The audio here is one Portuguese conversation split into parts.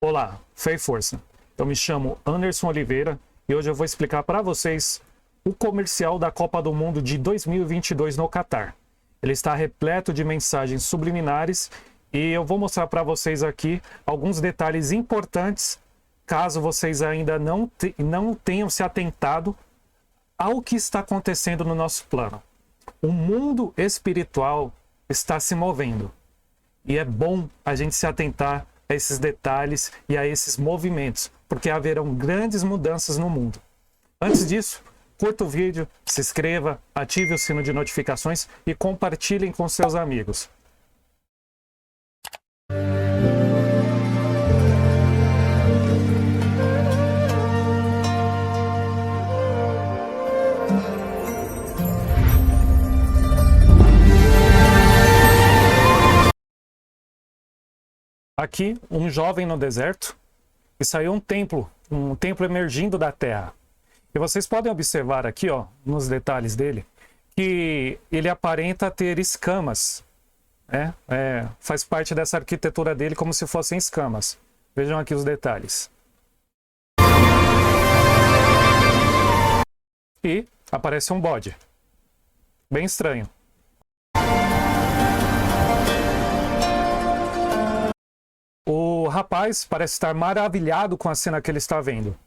Olá, fé e força. Eu me chamo Anderson Oliveira e hoje eu vou explicar para vocês o comercial da Copa do Mundo de 2022 no Catar. Ele está repleto de mensagens subliminares e eu vou mostrar para vocês aqui alguns detalhes importantes caso vocês ainda não tenham se atentado ao que está acontecendo no nosso plano. O mundo espiritual está se movendo e é bom a gente se atentar a esses detalhes e a esses movimentos, porque haverão grandes mudanças no mundo. Antes disso, curta o vídeo, se inscreva, ative o sino de notificações e compartilhem com seus amigos. Aqui, um jovem no deserto, e saiu um templo emergindo da terra. E vocês podem observar aqui, ó, nos detalhes dele, que ele aparenta ter escamas. Faz parte dessa arquitetura dele como se fossem escamas. Vejam aqui os detalhes. E aparece um bode. Bem estranho. O rapaz parece estar maravilhado com a cena que ele está vendo.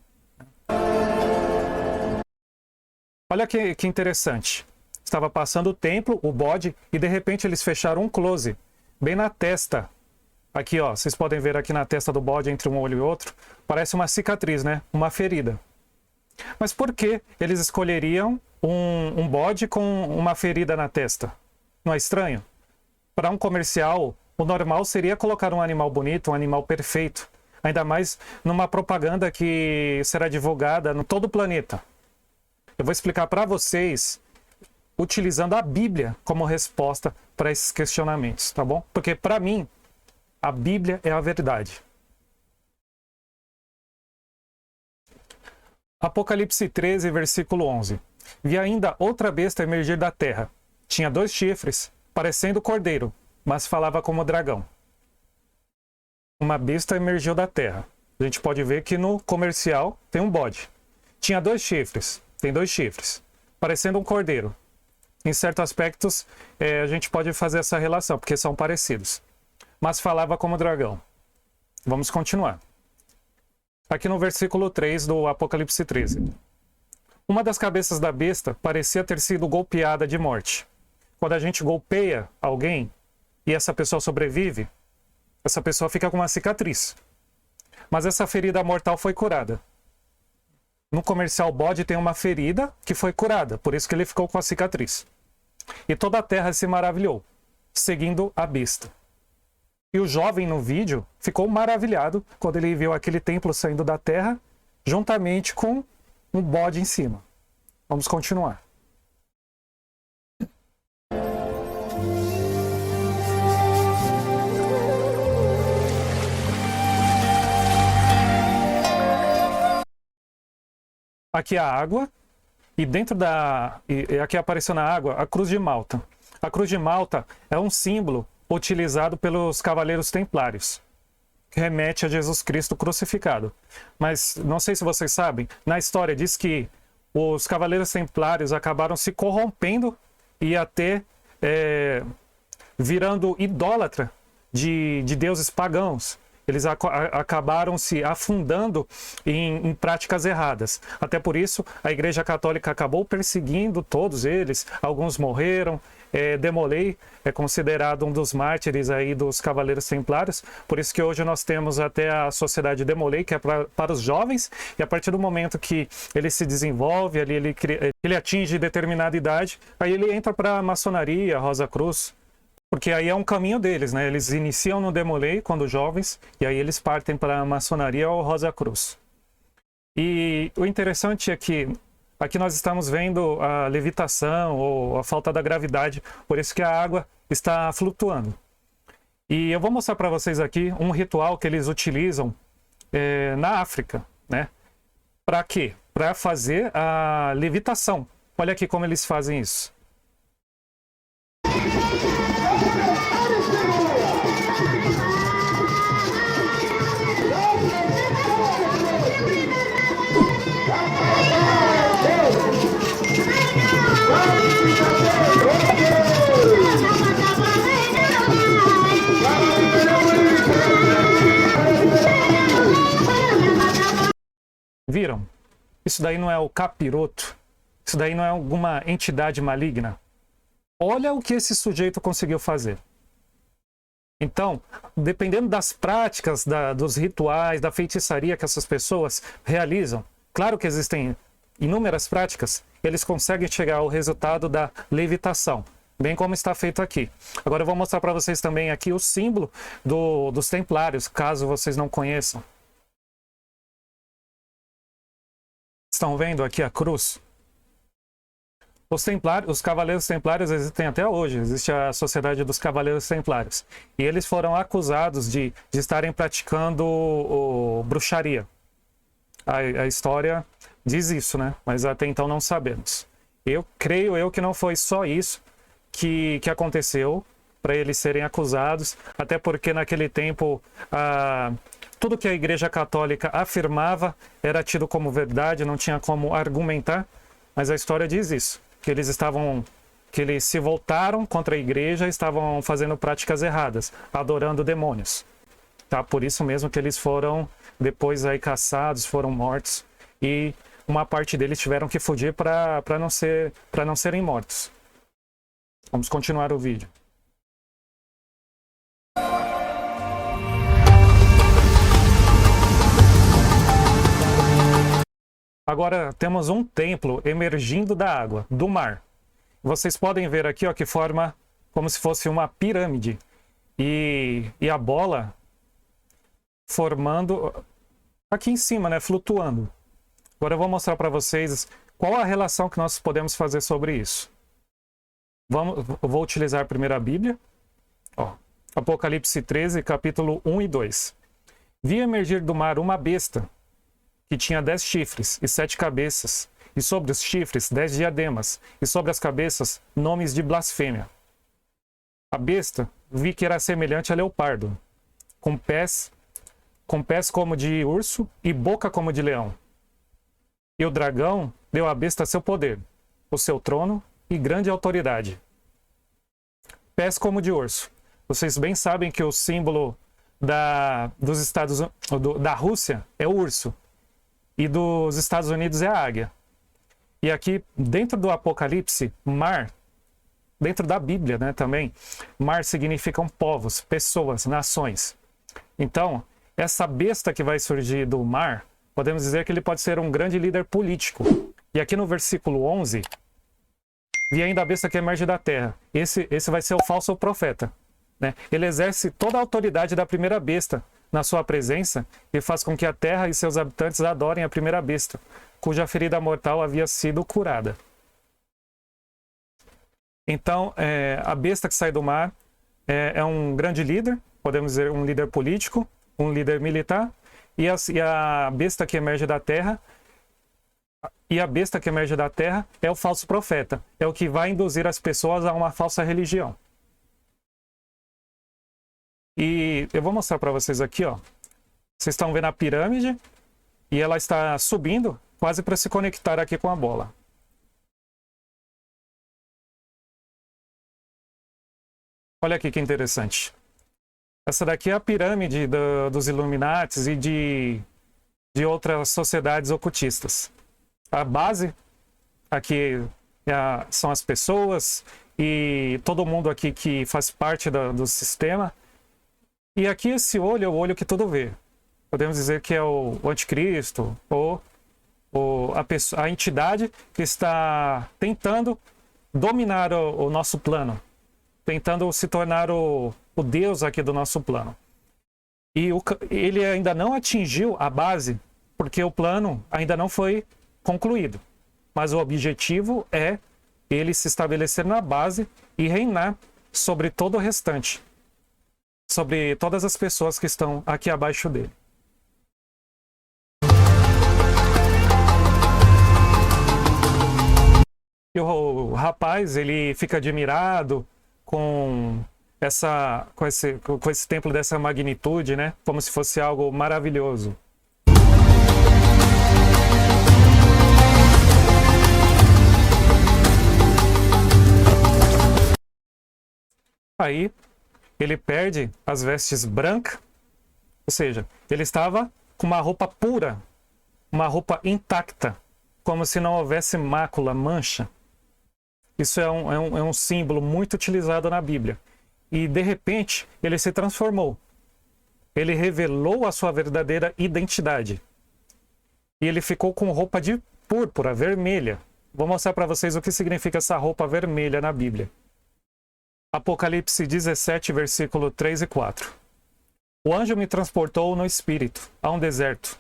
Olha que interessante. Estava passando o templo, o bode, e de repente eles fecharam um close, bem na testa. Aqui, ó, vocês podem ver aqui na testa do bode, entre um olho e outro, parece uma cicatriz, né? Uma ferida. Mas por que eles escolheriam um bode com uma ferida na testa? Não é estranho? Para um comercial, o normal seria colocar um animal bonito, um animal perfeito. Ainda mais numa propaganda que será divulgada em todo o planeta. Eu vou explicar para vocês utilizando a Bíblia como resposta para esses questionamentos, tá bom? Porque para mim, a Bíblia é a verdade. Apocalipse 13, versículo 11. Vi ainda outra besta emergir da terra. Tinha 2 chifres, parecendo cordeiro, mas falava como dragão. Uma besta emergiu da terra. A gente pode ver que no comercial tem um bode. Tinha 2 chifres, tem 2 chifres, parecendo um cordeiro. Em certos aspectos, a gente pode fazer essa relação, porque são parecidos. Mas falava como dragão. Vamos continuar. Aqui no versículo 3 do Apocalipse 13. Uma das cabeças da besta parecia ter sido golpeada de morte. Quando a gente golpeia alguém e essa pessoa sobrevive, essa pessoa fica com uma cicatriz. Mas essa ferida mortal foi curada. No comercial, o bode tem uma ferida que foi curada, por isso que ele ficou com a cicatriz. E toda a terra se maravilhou, seguindo a besta. E o jovem no vídeo ficou maravilhado quando ele viu aquele templo saindo da terra, juntamente com um bode em cima. Vamos continuar. Aqui a água, e dentro aqui apareceu na água a cruz de Malta. A cruz de Malta é um símbolo utilizado pelos cavaleiros templários, que remete a Jesus Cristo crucificado. Mas não sei se vocês sabem, na história diz que os cavaleiros templários acabaram se corrompendo e até virando idólatra de deuses pagãos. Eles acabaram se afundando em práticas erradas. Até por isso, a Igreja Católica acabou perseguindo todos eles. Alguns morreram. Demolay é considerado um dos mártires aí dos Cavaleiros Templários. Por isso que hoje nós temos até a Sociedade Demolay, que é para os jovens. E a partir do momento que ele se desenvolve, ali ele atinge determinada idade, aí ele entra para a maçonaria, a Rosa Cruz. Porque aí é um caminho deles, né? Eles iniciam no Demolay quando jovens, e aí eles partem para a maçonaria ou Rosa Cruz. E o interessante é que aqui nós estamos vendo a levitação ou a falta da gravidade, por isso que a água está flutuando. E eu vou mostrar para vocês aqui um ritual que eles utilizam na África, né? Para quê? Para fazer a levitação. Olha aqui como eles fazem isso. Viram? Isso daí não é o capiroto? Isso daí não é alguma entidade maligna? Olha o que esse sujeito conseguiu fazer. Então, dependendo das práticas, dos rituais, da feitiçaria que essas pessoas realizam, claro que existem inúmeras práticas, eles conseguem chegar ao resultado da levitação, bem como está feito aqui. Agora eu vou mostrar para vocês também aqui o símbolo dos templários, caso vocês não conheçam. Estão vendo aqui a cruz? Os Cavaleiros Templários existem até hoje, existe a Sociedade dos Cavaleiros Templários. E eles foram acusados de estarem praticando bruxaria. A história diz isso, né? Mas até então não sabemos. Eu creio que não foi só isso que aconteceu para eles serem acusados, até porque naquele tempo tudo que a Igreja Católica afirmava era tido como verdade, não tinha como argumentar, mas a história diz isso. Que eles se voltaram contra a igreja e estavam fazendo práticas erradas, adorando demônios. Tá? Por isso mesmo que eles foram depois aí caçados, foram mortos, e uma parte deles tiveram que fugir para não serem mortos. Vamos continuar o vídeo. Agora temos um templo emergindo da água, do mar. Vocês podem ver aqui, ó, que forma como se fosse uma pirâmide. E a bola formando aqui em cima, né, flutuando. Agora eu vou mostrar para vocês qual a relação que nós podemos fazer sobre isso. Eu vou utilizar primeiro a Bíblia. Ó, Apocalipse 13, capítulo 1 e 2. Vi emergir do mar uma besta que tinha 10 chifres e 7 cabeças, e sobre os chifres 10 diademas, e sobre as cabeças nomes de blasfêmia. A besta vi que era semelhante a leopardo, com pés como de urso e boca como de leão. E o dragão deu à besta seu poder, o seu trono e grande autoridade. Pés como de urso. Vocês bem sabem que o símbolo da Rússia é o urso. E dos Estados Unidos é a águia. E aqui, dentro do Apocalipse, mar, dentro da Bíblia, né, também, mar significam povos, pessoas, nações. Então, essa besta que vai surgir do mar, podemos dizer que ele pode ser um grande líder político. E aqui no versículo 11, vi ainda a besta que emerge da terra. Esse vai ser o falso profeta, né? Ele exerce toda a autoridade da primeira besta na sua presença e faz com que a terra e seus habitantes adorem a primeira besta, cuja ferida mortal havia sido curada. Então, a besta que sai do mar é um grande líder, podemos dizer um líder político, um líder militar, e a besta que emerge da terra, é o falso profeta, é o que vai induzir as pessoas a uma falsa religião. E eu vou mostrar para vocês aqui, ó. Vocês estão vendo a pirâmide e ela está subindo quase para se conectar aqui com a bola. Olha aqui que interessante. Essa daqui é a pirâmide dos Illuminates e de outras sociedades ocultistas. A base aqui são as pessoas e todo mundo aqui que faz parte do sistema. E aqui esse olho é o olho que tudo vê. Podemos dizer que é o anticristo ou a entidade que está tentando dominar o nosso plano, tentando se tornar o Deus aqui do nosso plano. E ele ainda não atingiu a base, porque o plano ainda não foi concluído. Mas o objetivo é ele se estabelecer na base e reinar sobre todo o restante, sobre todas as pessoas que estão aqui abaixo dele. E o rapaz, ele fica admirado com esse templo dessa magnitude, né? Como se fosse algo maravilhoso. Aí ele perde as vestes brancas, ou seja, ele estava com uma roupa pura, uma roupa intacta, como se não houvesse mácula, mancha. Isso é um símbolo muito utilizado na Bíblia. E, de repente, ele se transformou. Ele revelou a sua verdadeira identidade. E ele ficou com roupa de púrpura, vermelha. Vou mostrar para vocês o que significa essa roupa vermelha na Bíblia. Apocalipse 17, versículo 3 e 4. O anjo me transportou no espírito, a um deserto,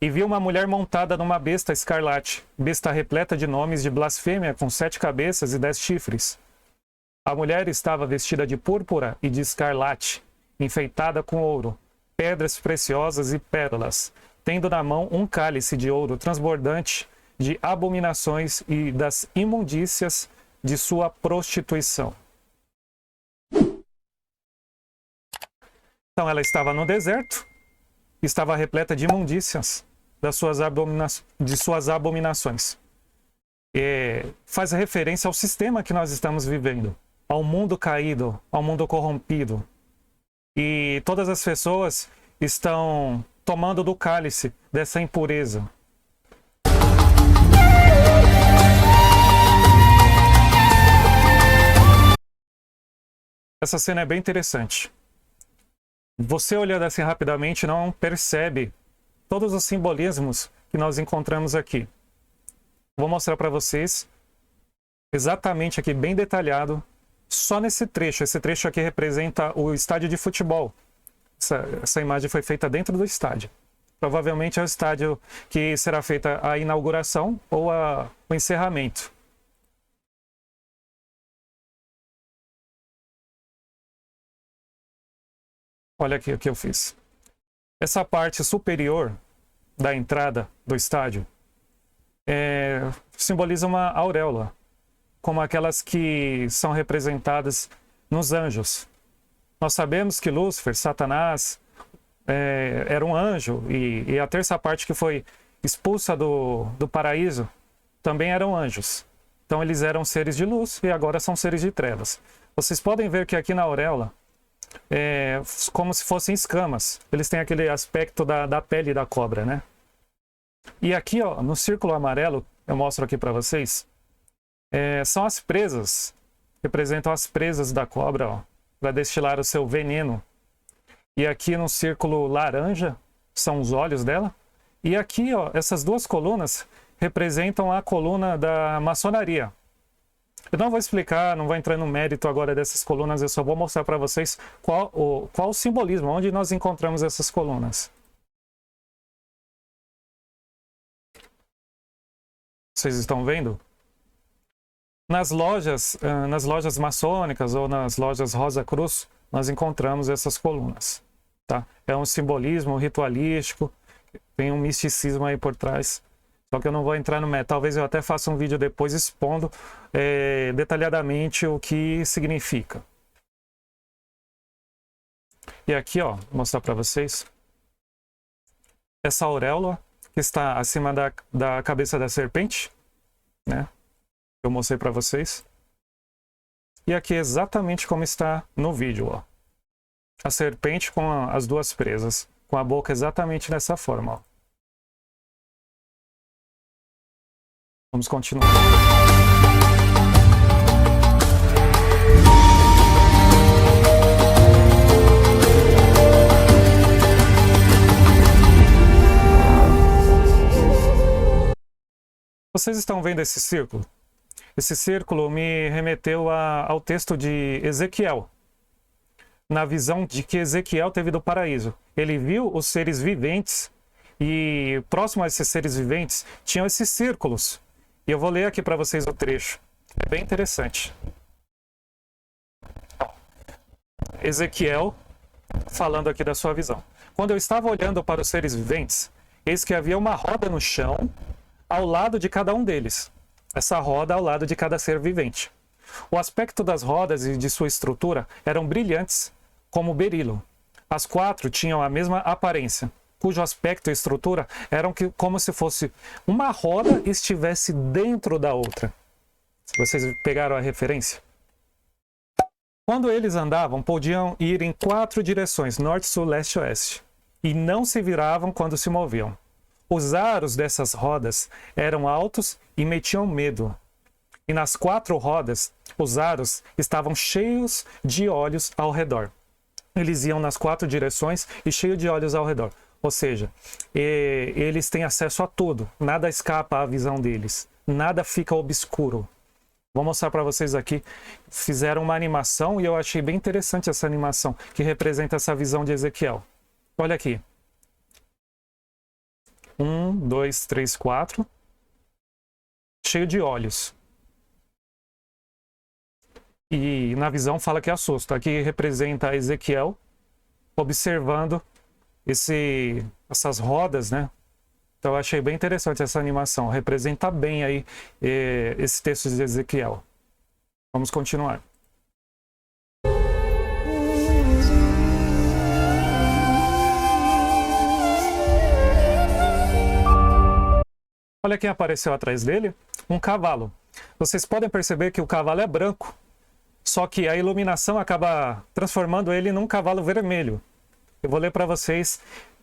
e vi uma mulher montada numa besta escarlate, besta repleta de nomes de blasfêmia, com 7 cabeças e 10 chifres. A mulher estava vestida de púrpura e de escarlate, enfeitada com ouro, pedras preciosas e pérolas, tendo na mão um cálice de ouro transbordante de abominações e das imundícias de sua prostituição. Então ela estava no deserto, estava repleta de imundícias de suas abominações. Faz referência ao sistema que nós estamos vivendo, ao mundo caído, ao mundo corrompido. E todas as pessoas estão tomando do cálice dessa impureza. Essa cena é bem interessante. Você olhando assim rapidamente não percebe todos os simbolismos que nós encontramos aqui. Vou mostrar para vocês exatamente aqui, bem detalhado, só nesse trecho. Esse trecho aqui representa o estádio de futebol. Essa imagem foi feita dentro do estádio. Provavelmente é o estádio que será feita a inauguração ou o encerramento. Olha aqui o que eu fiz. Essa parte superior da entrada do estádio simboliza uma auréola, como aquelas que são representadas nos anjos. Nós sabemos que Lúcifer, Satanás, era um anjo, e a terça parte que foi expulsa do paraíso também eram anjos. Então eles eram seres de luz e agora são seres de trevas. Vocês podem ver que aqui na auréola como se fossem escamas. Eles têm aquele aspecto da pele da cobra, né? E aqui, ó, no círculo amarelo, eu mostro aqui para vocês, são as presas, representam as presas da cobra, para destilar o seu veneno. E aqui no círculo laranja, são os olhos dela. E aqui, ó, essas duas colunas representam a coluna da maçonaria. Eu não vou explicar, não vou entrar no mérito agora dessas colunas, eu só vou mostrar para vocês qual o simbolismo, onde nós encontramos essas colunas. Vocês estão vendo? Nas lojas maçônicas ou nas lojas Rosa Cruz, nós encontramos essas colunas. Tá? É um simbolismo ritualístico, tem um misticismo aí por trás. Só que eu não vou entrar no mérito. Talvez eu até faça um vídeo depois expondo detalhadamente o que significa. E aqui, ó, vou mostrar para vocês. Essa auréola que está acima da cabeça da serpente, né? Eu mostrei para vocês. E aqui exatamente como está no vídeo, ó. A serpente com as duas presas, com a boca exatamente dessa forma, ó. Vamos continuar. Vocês estão vendo esse círculo? Esse círculo me remeteu ao texto de Ezequiel, na visão de que Ezequiel teve do paraíso. Ele viu os seres viventes e próximo a esses seres viventes tinham esses círculos. E eu vou ler aqui para vocês o trecho. É bem interessante. Ezequiel, falando aqui da sua visão. Quando eu estava olhando para os seres viventes, eis que havia uma roda no chão, ao lado de cada um deles. Essa roda ao lado de cada ser vivente. O aspecto das rodas e de sua estrutura eram brilhantes, como berilo. As 4 tinham a mesma aparência, cujo aspecto e estrutura eram como se fosse uma roda estivesse dentro da outra. Vocês pegaram a referência? Quando eles andavam, podiam ir em 4 direções, norte, sul, leste e oeste, e não se viravam quando se moviam. Os aros dessas rodas eram altos e metiam medo. E nas 4 rodas, os aros estavam cheios de olhos ao redor. Eles iam nas 4 direções e cheios de olhos ao redor. Ou seja, eles têm acesso a tudo. Nada escapa à visão deles. Nada fica obscuro. Vou mostrar para vocês aqui. Fizeram uma animação e eu achei bem interessante essa animação, que representa essa visão de Ezequiel. Olha aqui. 1, 2, 3, 4. Cheio de olhos. E na visão fala que assusta. Aqui representa Ezequiel observando essas rodas, né? Então eu achei bem interessante essa animação. Representa bem aí esse texto de Ezequiel. Vamos continuar. Olha quem apareceu atrás dele. Um cavalo. Vocês podem perceber que o cavalo é branco. Só que a iluminação acaba transformando ele num cavalo vermelho. Eu vou ler para vocês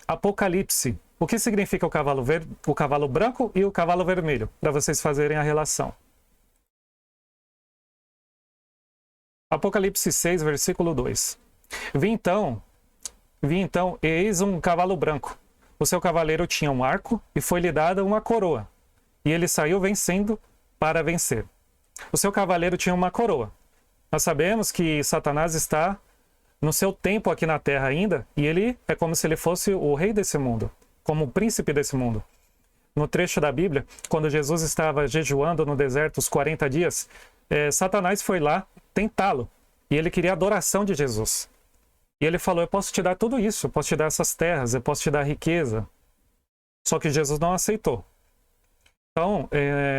Apocalipse. O que significa o cavalo branco e o cavalo vermelho? Para vocês fazerem a relação. Apocalipse 6, versículo 2. Vi então, e eis um cavalo branco. O seu cavaleiro tinha um arco e foi-lhe dada uma coroa. E ele saiu vencendo para vencer. O seu cavaleiro tinha uma coroa. Nós sabemos que Satanás está no seu tempo aqui na Terra ainda, e ele é como se ele fosse o rei desse mundo, como o príncipe desse mundo. No trecho da Bíblia, quando Jesus estava jejuando no deserto os 40 dias, Satanás foi lá tentá-lo, e ele queria a adoração de Jesus. E ele falou, eu posso te dar tudo isso, eu posso te dar essas terras, eu posso te dar riqueza. Só que Jesus não aceitou. Então,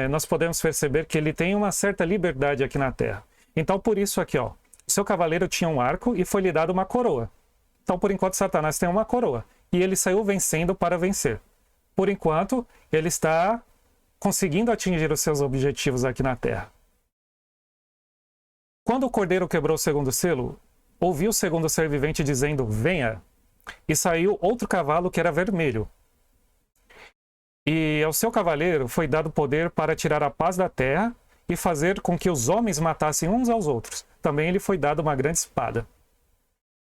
nós podemos perceber que ele tem uma certa liberdade aqui na Terra. Então, por isso aqui, ó, o seu cavaleiro tinha um arco e foi-lhe dado uma coroa. Então, por enquanto, Satanás tem uma coroa. E ele saiu vencendo para vencer. Por enquanto, ele está conseguindo atingir os seus objetivos aqui na Terra. Quando o cordeiro quebrou o segundo selo, ouviu o segundo ser vivente dizendo, venha. E saiu outro cavalo que era vermelho. E ao seu cavaleiro foi dado poder para tirar a paz da terra e fazer com que os homens matassem uns aos outros. Também lhe foi dada uma grande espada.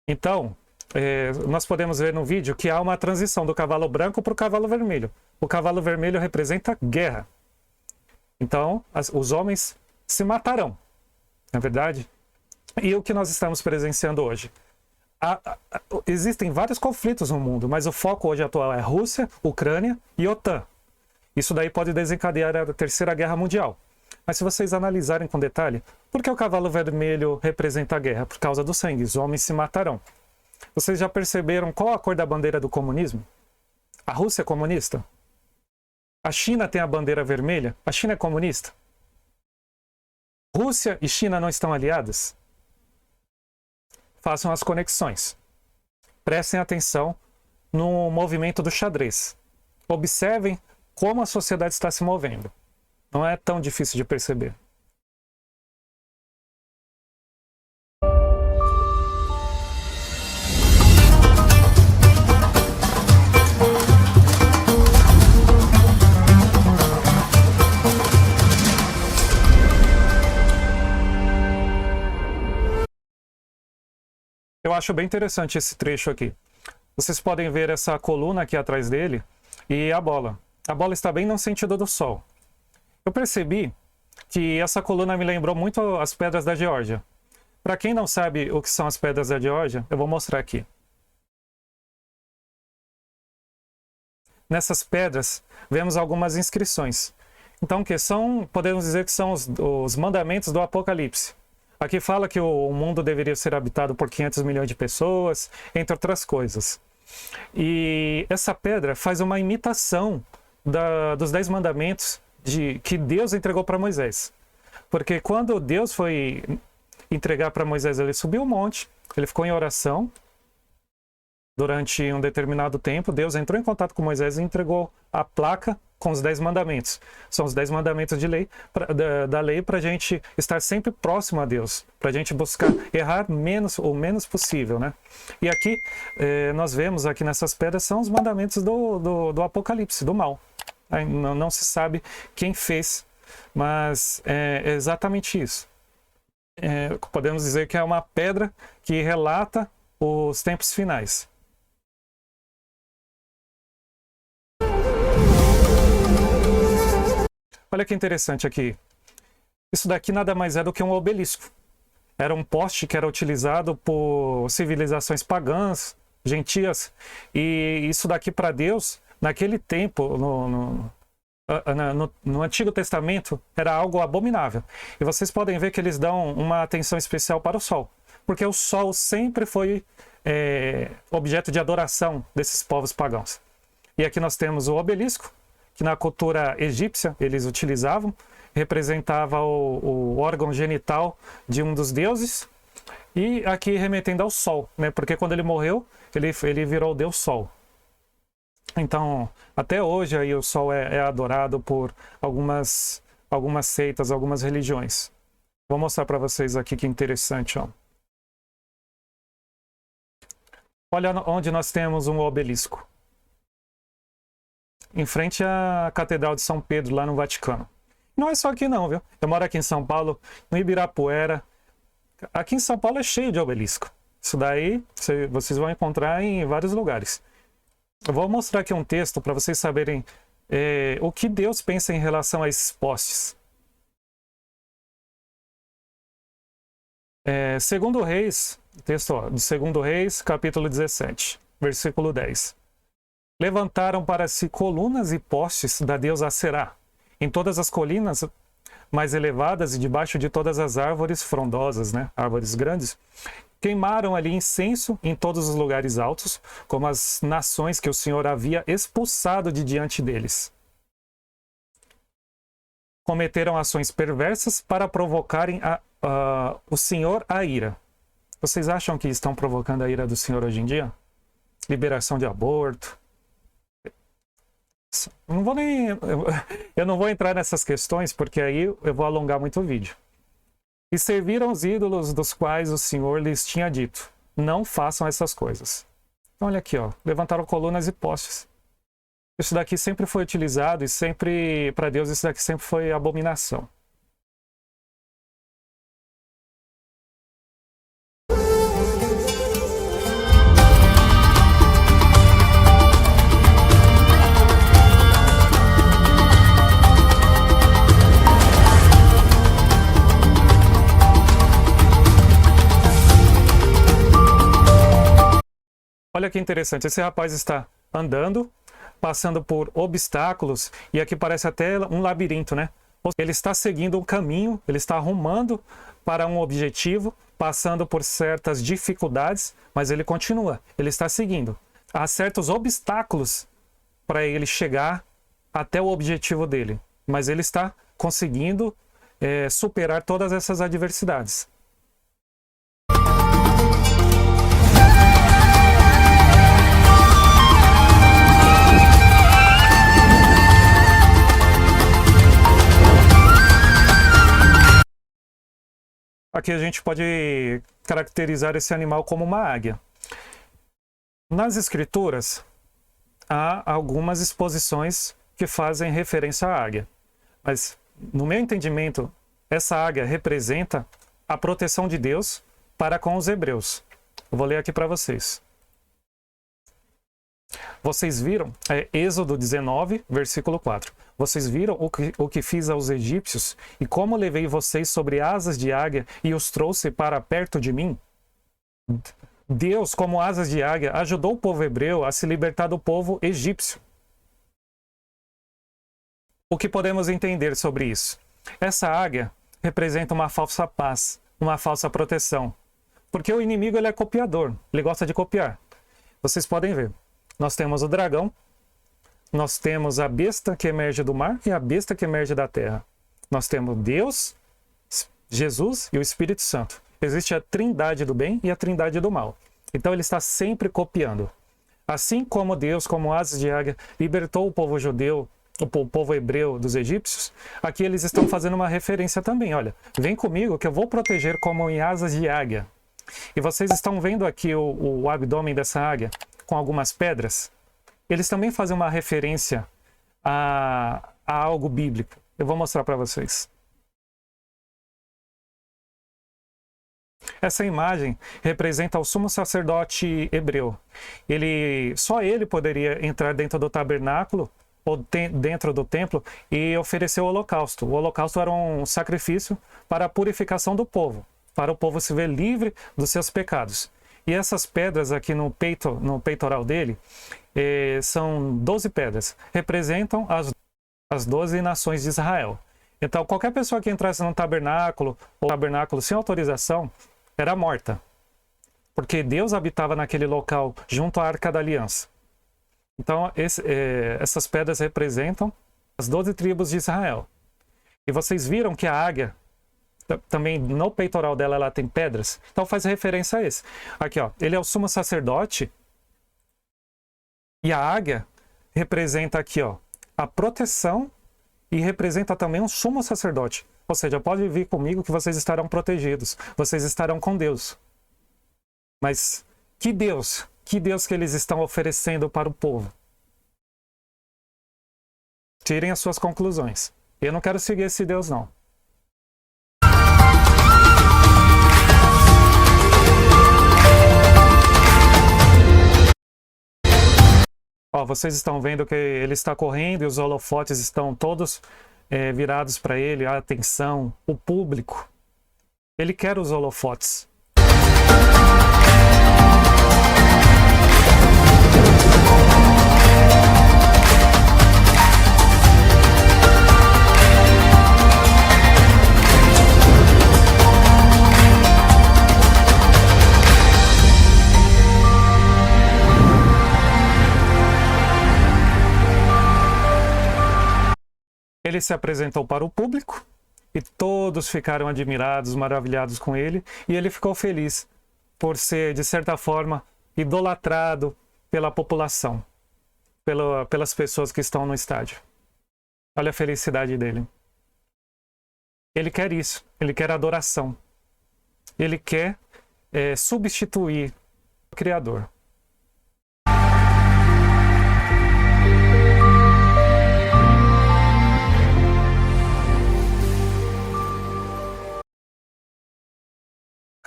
Então, nós podemos ver no vídeo que há uma transição do cavalo branco para o cavalo vermelho. O cavalo vermelho representa guerra. Então, os homens se matarão, não é verdade? E o que nós estamos presenciando hoje? Existem vários conflitos no mundo, mas o foco hoje atual é Rússia, Ucrânia e OTAN. Isso daí pode desencadear a Terceira Guerra Mundial. Mas se vocês analisarem com detalhe, por que o cavalo vermelho representa a guerra? Por causa do sangue, os homens se matarão. Vocês já perceberam qual a cor da bandeira do comunismo? A Rússia é comunista? A China tem a bandeira vermelha? A China é comunista? Rússia e China não estão aliadas? Façam as conexões. Prestem atenção no movimento do xadrez. Observem como a sociedade está se movendo. Não é tão difícil de perceber. Eu acho bem interessante esse trecho aqui. Vocês podem ver essa coluna aqui atrás dele e a bola. A bola está bem no sentido do Sol. Eu percebi que essa coluna me lembrou muito as pedras da Geórgia. Para quem não sabe o que são as pedras da Geórgia, eu vou mostrar aqui. Nessas pedras, vemos algumas inscrições. Então, podemos dizer que são os mandamentos do Apocalipse. Aqui fala que o mundo deveria ser habitado por 500 milhões de pessoas, entre outras coisas. E essa pedra faz uma imitação dos 10 mandamentos que Deus entregou para Moisés. Porque quando Deus foi entregar para Moisés, ele subiu o monte, ele ficou em oração durante um determinado tempo. Deus entrou em contato com Moisés e entregou a placa com os 10 mandamentos. São os 10 mandamentos de lei, da lei para a gente estar sempre próximo a Deus, para a gente buscar errar o menos possível, né? E aqui, nós vemos aqui nessas pedras, são os mandamentos do Apocalipse, do mal. Não se sabe quem fez, mas é exatamente isso. Podemos dizer que é uma pedra que relata os tempos finais. Olha que interessante aqui. Isso daqui nada mais é do que um obelisco. Era um poste que era utilizado por civilizações pagãs, gentias, e isso daqui para Deus, naquele tempo, no Antigo Testamento, era algo abominável. E vocês podem ver que eles dão uma atenção especial para o sol, porque o sol sempre foi objeto de adoração desses povos pagãos. E aqui nós temos o obelisco, que na cultura egípcia eles utilizavam, representava o órgão genital de um dos deuses, e aqui remetendo ao sol, né? Porque quando ele morreu, ele virou o deus sol. Então, até hoje aí o sol é adorado por algumas seitas, algumas religiões. Vou mostrar para vocês aqui que interessante, ó. Olha onde nós temos um obelisco. Em frente à Catedral de São Pedro, lá no Vaticano. Não é só aqui não, viu? Eu moro aqui em São Paulo, no Ibirapuera. Aqui em São Paulo é cheio de obelisco. Isso daí vocês vão encontrar em vários lugares. Eu vou mostrar aqui um texto para vocês saberem o que Deus pensa em relação a esses postes. Segundo Reis, texto de Segundo Reis, capítulo 17, versículo 10. Levantaram para si colunas e postes da deusa Será, em todas as colinas mais elevadas e debaixo de todas as árvores frondosas, né? Árvores grandes. Queimaram ali incenso em todos os lugares altos, como as nações que o Senhor havia expulsado de diante deles. Cometeram ações perversas para provocarem o Senhor a ira. Vocês acham que estão provocando a ira do Senhor hoje em dia? Liberação de aborto. Eu não vou entrar nessas questões, porque aí eu vou alongar muito o vídeo. E serviram os ídolos dos quais o Senhor lhes tinha dito: não façam essas coisas. Então, olha aqui, ó, levantaram colunas e postes. Isso daqui sempre foi utilizado e sempre, para Deus, isso daqui sempre foi abominação. Olha que interessante, esse rapaz está andando, passando por obstáculos, e aqui parece até um labirinto, né? Ele está seguindo um caminho, ele está arrumando para um objetivo, passando por certas dificuldades, mas ele continua, ele está seguindo. Há certos obstáculos para ele chegar até o objetivo dele, mas ele está conseguindo superar todas essas adversidades. Aqui a gente pode caracterizar esse animal como uma águia. Nas escrituras, há algumas exposições que fazem referência à águia. Mas, no meu entendimento, essa águia representa a proteção de Deus para com os hebreus. Eu vou ler aqui para vocês. Vocês viram, Êxodo 19, versículo 4. Vocês viram o que fiz aos egípcios e como levei vocês sobre asas de águia e os trouxe para perto de mim? Deus, como asas de águia, ajudou o povo hebreu a se libertar do povo egípcio. O que podemos entender sobre isso? Essa águia representa uma falsa paz, uma falsa proteção. Porque o inimigo ele é copiador, ele gosta de copiar. Vocês podem ver. Nós temos o dragão, nós temos a besta que emerge do mar e a besta que emerge da terra. Nós temos Deus, Jesus e o Espírito Santo. Existe a trindade do bem e a trindade do mal. Então ele está sempre copiando. Assim como Deus, como asas de águia, libertou o povo judeu o povo hebreu dos egípcios, aqui eles estão fazendo uma referência também. Olha, vem comigo que eu vou proteger como em asas de águia. E vocês estão vendo aqui o abdômen dessa águia com algumas pedras? Eles também fazem uma referência a algo bíblico. Eu vou mostrar para vocês. Essa imagem representa o sumo sacerdote hebreu. Só ele poderia entrar dentro do tabernáculo ou dentro do templo e oferecer o holocausto. O holocausto era um sacrifício para a purificação do povo, para o povo se ver livre dos seus pecados. E essas pedras aqui no peitoral dele são 12 pedras, representam as 12 nações de Israel. Então, qualquer pessoa que entrasse num tabernáculo ou tabernáculo sem autorização era morta, porque Deus habitava naquele local junto à Arca da Aliança. Então, essas pedras representam as 12 tribos de Israel. E vocês viram que a águia, também no peitoral dela, ela tem pedras. Então, faz referência a esse. Aqui, ó, ele é o sumo sacerdote. E a águia representa aqui, ó, a proteção e representa também um sumo sacerdote. Ou seja, pode vir comigo que vocês estarão protegidos. Vocês estarão com Deus. Mas que Deus que eles estão oferecendo para o povo? Tirem as suas conclusões. Eu não quero seguir esse Deus, não. Ó, vocês estão vendo que ele está correndo e os holofotes estão todos virados para ele, a atenção, o público. Ele quer os holofotes. Ele se apresentou para o público e todos ficaram admirados, maravilhados com ele, e ele ficou feliz por ser, de certa forma, idolatrado pela população, pelas pessoas que estão no estádio. Olha a felicidade dele. Ele quer isso, ele quer adoração. Ele quer substituir o Criador.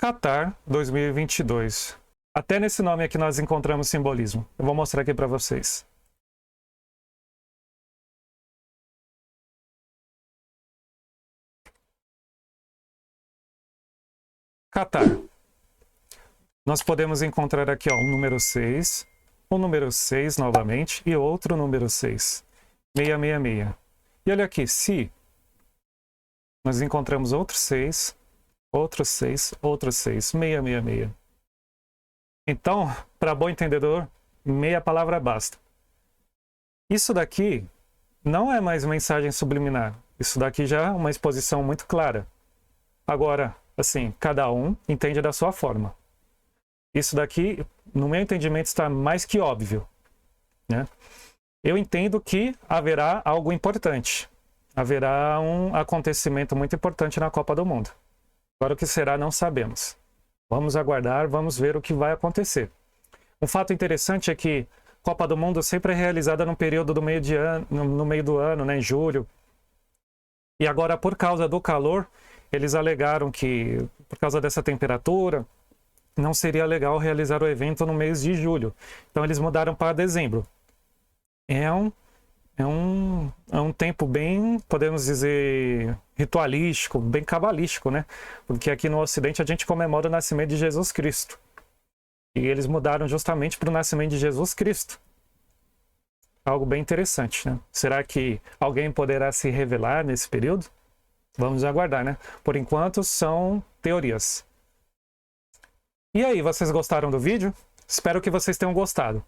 Qatar 2022. Até nesse nome aqui nós encontramos simbolismo. Eu vou mostrar aqui para vocês. Qatar. Nós podemos encontrar aqui ó, um número 6, um número 6 novamente e outro número 6. 666. E olha aqui, se nós encontramos outro 6, outro 6, outro 6, 666. Então, para bom entendedor, meia palavra basta. Isso daqui não é mais mensagem subliminar. Isso daqui já é uma exposição muito clara. Agora, assim, cada um entende da sua forma. Isso daqui, no meu entendimento, está mais que óbvio, né? Eu entendo que haverá algo importante. Haverá um acontecimento muito importante na Copa do Mundo. Agora o que será não sabemos. Vamos aguardar, vamos ver o que vai acontecer. Um fato interessante é que a Copa do Mundo sempre é realizada no período do no meio do ano, né, em julho. E agora, por causa do calor, eles alegaram que, por causa dessa temperatura, não seria legal realizar o evento no mês de julho. Então eles mudaram para dezembro. É um tempo bem, podemos dizer, ritualístico, bem cabalístico, né? Porque aqui no Ocidente a gente comemora o nascimento de Jesus Cristo. E eles mudaram justamente para o nascimento de Jesus Cristo. Algo bem interessante, né? Será que alguém poderá se revelar nesse período? Vamos aguardar, né? Por enquanto são teorias. E aí, vocês gostaram do vídeo? Espero que vocês tenham gostado.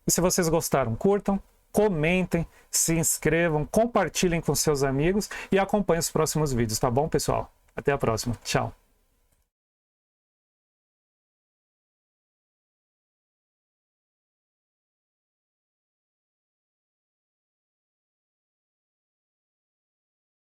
E se vocês gostaram, curtam, comentem, se inscrevam, compartilhem com seus amigos e acompanhem os próximos vídeos, tá bom, pessoal? Até a próxima. Tchau.